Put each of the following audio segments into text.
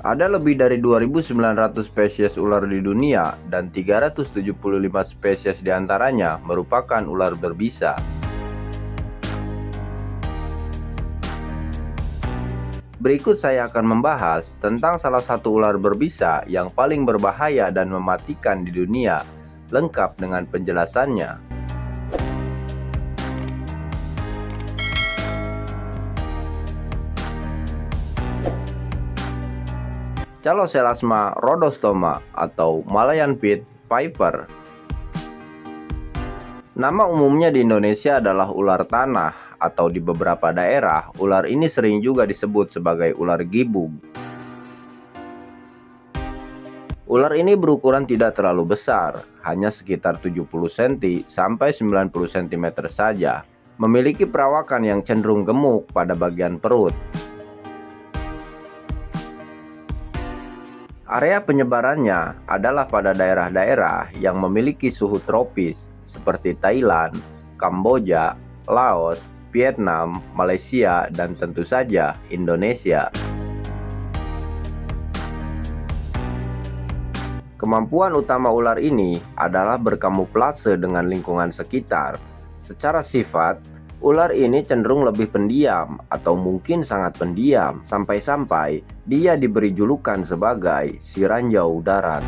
Ada lebih dari 2.900 spesies ular di dunia dan 375 spesies diantaranya merupakan ular berbisa. Berikut saya akan membahas tentang salah satu ular berbisa yang paling berbahaya dan mematikan di dunia, lengkap dengan penjelasannya. Caloselasma rhodostoma atau Malayan Pit Viper. Nama umumnya di Indonesia adalah ular tanah, atau di beberapa daerah, ular ini sering juga disebut sebagai ular gibug. Ular ini berukuran tidak terlalu besar, hanya sekitar 70 cm sampai 90 cm saja. Memiliki perawakan yang cenderung gemuk pada bagian perut. Area penyebarannya adalah pada daerah-daerah yang memiliki suhu tropis seperti Thailand, Kamboja, Laos, Vietnam, Malaysia, dan tentu saja Indonesia. Kemampuan utama ular ini adalah berkamuflase dengan lingkungan sekitar. Secara sifat, ular ini cenderung lebih pendiam atau mungkin sangat pendiam, sampai-sampai dia diberi julukan sebagai si ranjau darat.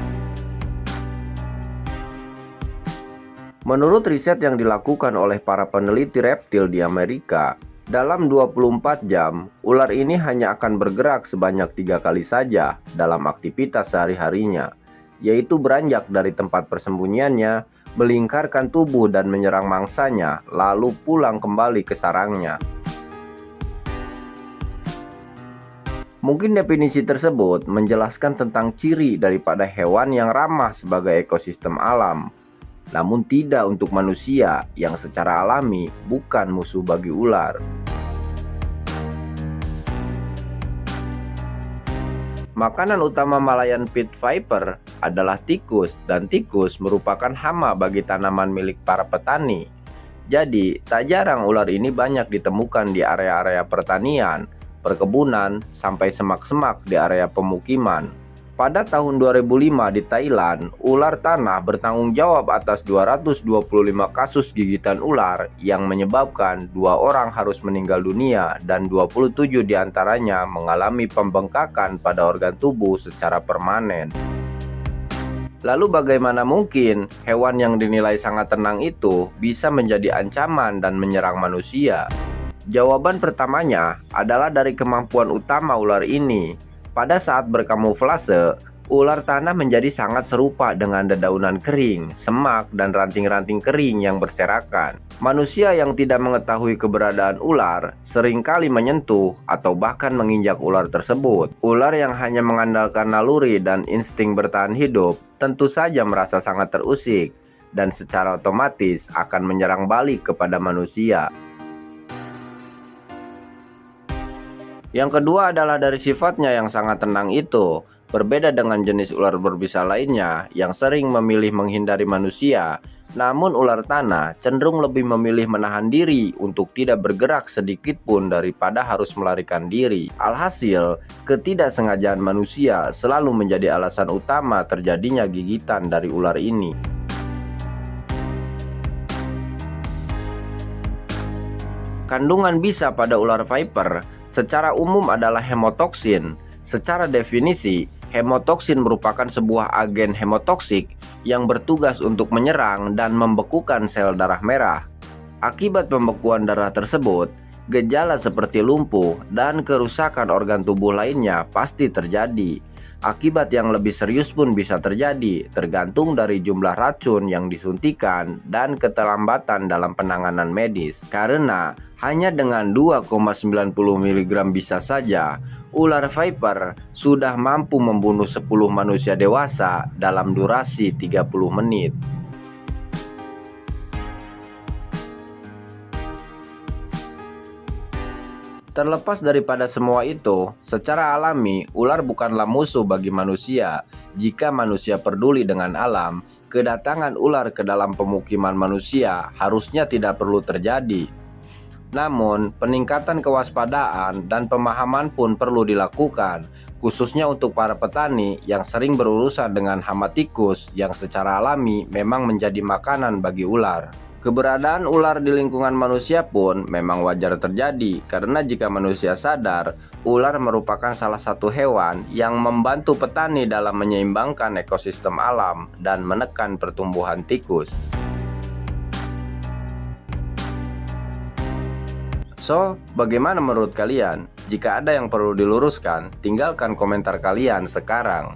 Menurut riset yang dilakukan oleh para peneliti reptil di Amerika, dalam 24 jam, ular ini hanya akan bergerak sebanyak 3 kali saja dalam aktivitas sehari-harinya, yaitu beranjak dari tempat persembunyiannya, melingkarkan tubuh dan menyerang mangsanya, lalu pulang kembali ke sarangnya. Mungkin definisi tersebut menjelaskan tentang ciri daripada hewan yang ramah sebagai ekosistem alam, namun tidak untuk manusia yang secara alami bukan musuh bagi ular. Makanan utama Malayan Pit Viper adalah tikus, dan tikus merupakan hama bagi tanaman milik para petani. Jadi, tak jarang ular ini banyak ditemukan di area-area pertanian, perkebunan, sampai semak-semak di area pemukiman. Pada tahun 2005 di Thailand, ular tanah bertanggung jawab atas 225 kasus gigitan ular yang menyebabkan 2 orang harus meninggal dunia dan 27 diantaranya mengalami pembengkakan pada organ tubuh secara permanen. Lalu bagaimana mungkin hewan yang dinilai sangat tenang itu bisa menjadi ancaman dan menyerang manusia? Jawaban pertamanya adalah dari kemampuan utama ular ini. Pada saat berkamuflase, ular tanah menjadi sangat serupa dengan dedaunan kering, semak, dan ranting-ranting kering yang berserakan. Manusia yang tidak mengetahui keberadaan ular seringkali menyentuh atau bahkan menginjak ular tersebut. Ular yang hanya mengandalkan naluri dan insting bertahan hidup tentu saja merasa sangat terusik dan secara otomatis akan menyerang balik kepada manusia. Yang kedua adalah dari sifatnya yang sangat tenang itu. Berbeda dengan jenis ular berbisa lainnya yang sering memilih menghindari manusia, namun ular tanah cenderung lebih memilih menahan diri untuk tidak bergerak sedikit pun daripada harus melarikan diri. Alhasil, ketidaksengajaan manusia selalu menjadi alasan utama terjadinya gigitan dari ular ini. Kandungan bisa pada ular viper secara umum adalah hemotoksin. Secara definisi, hemotoksin merupakan sebuah agen hemotoksik yang bertugas untuk menyerang dan membekukan sel darah merah. Akibat pembekuan darah tersebut, gejala seperti lumpuh dan kerusakan organ tubuh lainnya pasti terjadi. Akibat yang lebih serius pun bisa terjadi, tergantung dari jumlah racun yang disuntikan dan keterlambatan dalam penanganan medis. Karena hanya dengan 2,90 mg bisa saja, ular viper sudah mampu membunuh 10 manusia dewasa dalam durasi 30 menit. Terlepas daripada semua itu, secara alami, ular bukanlah musuh bagi manusia. Jika manusia peduli dengan alam, kedatangan ular ke dalam pemukiman manusia harusnya tidak perlu terjadi. Namun, peningkatan kewaspadaan dan pemahaman pun perlu dilakukan, khususnya untuk para petani yang sering berurusan dengan hama tikus yang secara alami memang menjadi makanan bagi ular. Keberadaan ular di lingkungan manusia pun memang wajar terjadi, karena jika manusia sadar, ular merupakan salah satu hewan yang membantu petani dalam menyeimbangkan ekosistem alam dan menekan pertumbuhan tikus. So, bagaimana menurut kalian? Jika ada yang perlu diluruskan, tinggalkan komentar kalian sekarang.